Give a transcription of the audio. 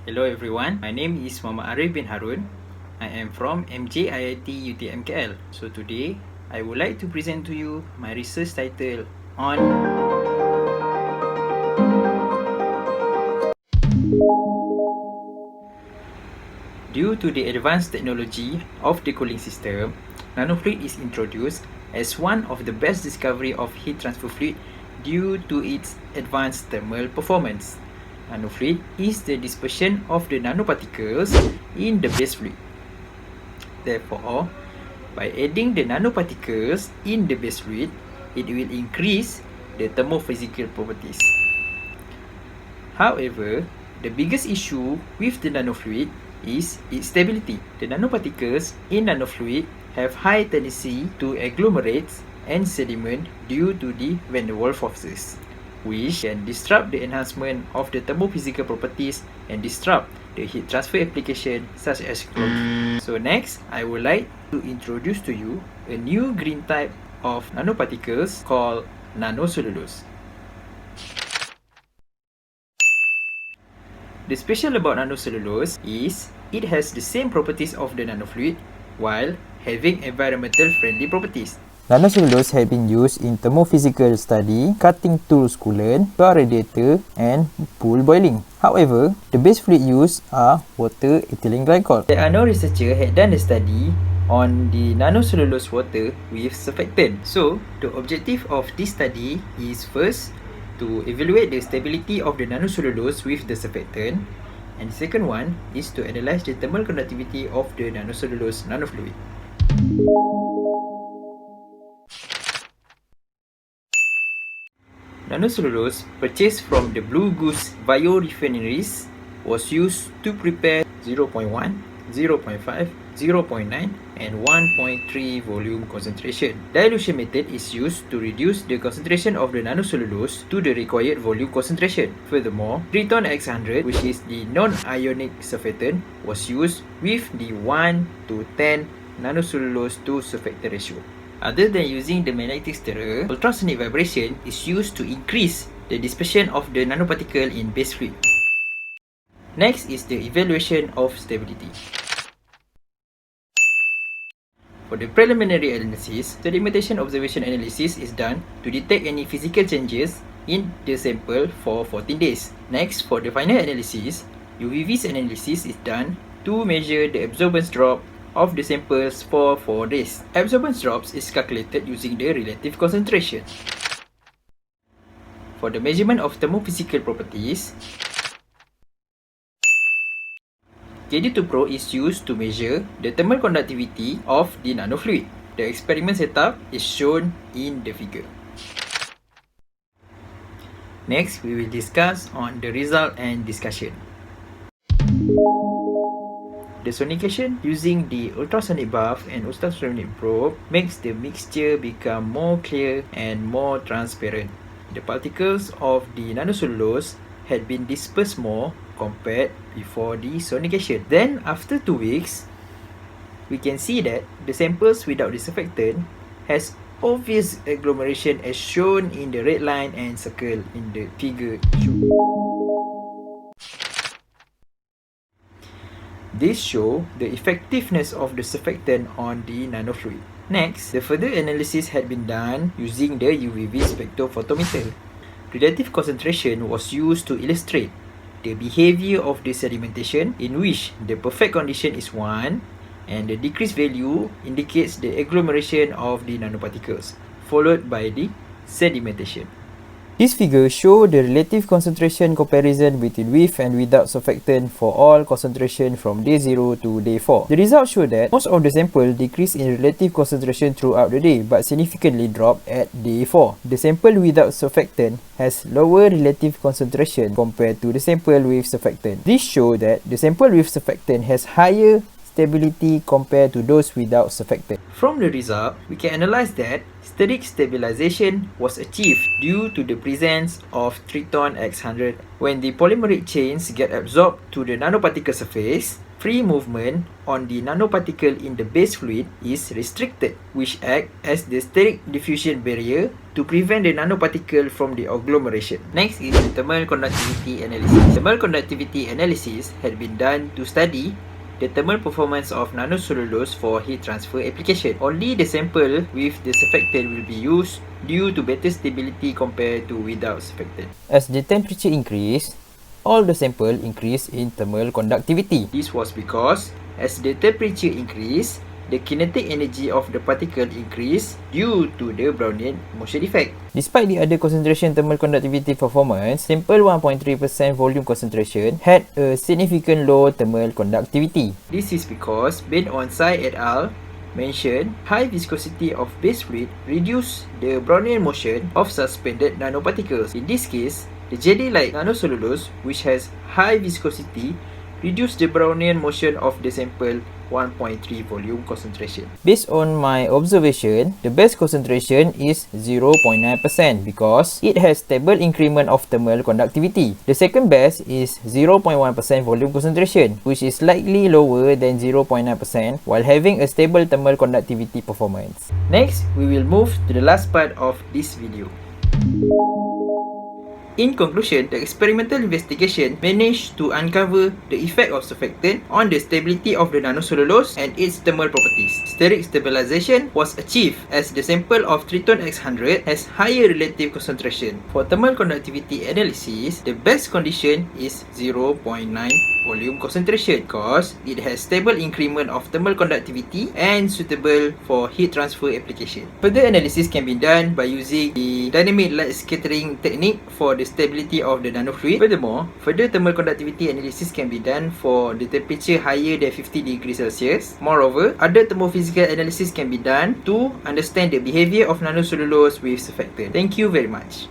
Hello everyone, my name is Mohamed Arif bin Harun. I am from MJIIT UTM KL. So today, I would like to present to you my research title on Due to the advanced technology of the cooling system, nanofluid is introduced as one of the best discovery of heat transfer fluid due to its advanced thermal performance. Nanofluid is the dispersion of the nanoparticles in the base fluid. Therefore, by adding the nanoparticles in the base fluid, it will increase the thermophysical properties. However, the biggest issue with the nanofluid is its stability. The nanoparticles in nanofluid have high tendency to agglomerate and sediment due to the van der Waals forces, which can disrupt the enhancement of the thermophysical properties and disrupt the heat transfer application such as cooling. So next, I would like to introduce to you a new green type of nanoparticles called nanocellulose. The special about nanocellulose is it has the same properties of the nanofluid while having environmental friendly properties. Nanocellulose has been used in thermophysical study, cutting tools coolant, car radiator, and pool boiling. However, the base fluid used are water, ethylene glycol. There are no researchers had done a study on the nanocellulose-water with surfactant. So, the objective of this study is first to evaluate the stability of the nanocellulose with the surfactant, and the second one is to analyze the thermal conductivity of the nanocellulose nanofluid. Nanocellulose purchased from the Blue Goose biorefineries was used to prepare 0.1, 0.5, 0.9 and 1.3 volume concentration. Dilution method is used to reduce the concentration of the nanocellulose to the required volume concentration. Furthermore, Triton X100, which is the non-ionic surfactant, was used with the 1 to 10 nanocellulose to surfactant ratio. Other than using the magnetic stirrer, ultrasonic vibration is used to increase the dispersion of the nanoparticle in base fluid. Next is the evaluation of stability. For the preliminary analysis, sedimentation observation analysis is done to detect any physical changes in the sample for 14 days. Next, for the final analysis, UV-vis analysis is done to measure the absorbance drop of the samples for 4 days. Absorbance drops is calculated using the relative concentration. For the measurement of thermophysical properties, KD2-Pro is used to measure the thermal conductivity of the nanofluid. The experiment setup is shown in the figure. Next, we will discuss on the result and discussion. The sonication using the ultrasonic bath and ultrasonic probe makes the mixture become more clear and more transparent. The particles of the nanocellulose had been dispersed more compared before the sonication. Then, after 2 weeks, we can see that the samples without the surfactant has obvious agglomeration as shown in the red line and circle in the figure shown. This shows the effectiveness of the surfactant on the nanofluid. Next, the further analysis had been done using the UV-vis spectrophotometer. Relative concentration was used to illustrate the behavior of the sedimentation, in which the perfect condition is 1 and the decreased value indicates the agglomeration of the nanoparticles, followed by the sedimentation. This figure shows the relative concentration comparison between with and without surfactant for all concentration from day 0 to day 4. The results show that most of the sample decreased in relative concentration throughout the day but significantly dropped at day 4. The sample without surfactant has lower relative concentration compared to the sample with surfactant. This shows that the sample with surfactant has higher stability compared to those without surfactant. From the result, we can analyze that steric stabilization was achieved due to the presence of Triton X100. When the polymeric chains get absorbed to the nanoparticle surface, free movement on the nanoparticle in the base fluid is restricted, which acts as the steric diffusion barrier to prevent the nanoparticle from the agglomeration. Next is the thermal conductivity analysis. Thermal conductivity analysis had been done to study the thermal performance of nanocellulose for heat transfer application. Only the sample with the surfactant will be used due to better stability compared to without surfactant. As the temperature increased, all the sample increase in thermal conductivity. This was because as the temperature increased, the kinetic energy of the particle increased due to the Brownian motion effect. Despite the other concentration thermal conductivity performance, sample 1.3% volume concentration had a significant low thermal conductivity. This is because Ben on Tsai et al. Mentioned high viscosity of base fluid reduce the Brownian motion of suspended nanoparticles. In this case, the jelly-like nanocellulose, which has high viscosity, reduce the Brownian motion of the sample 1.3 volume concentration. Based on my observation, the best concentration is 0.9% because it has stable increment of thermal conductivity. The second best is 0.1% volume concentration, which is slightly lower than 0.9% while having a stable thermal conductivity performance. Next, we will move to the last part of this video. In conclusion, the experimental investigation managed to uncover the effect of surfactant on the stability of the nanocellulose and its thermal properties. Steric stabilization was achieved as the sample of Triton X100 has higher relative concentration. For thermal conductivity analysis, the best condition is 0.9 volume concentration because it has stable increment of thermal conductivity and suitable for heat transfer application. Further analysis can be done by using the dynamic light scattering technique for the stability of the nanofluid. Furthermore, further thermal conductivity analysis can be done for the temperature higher than 50 degrees Celsius. Moreover, other thermophysical analysis can be done to understand the behavior of nanocellulose with surfactant. Thank you very much.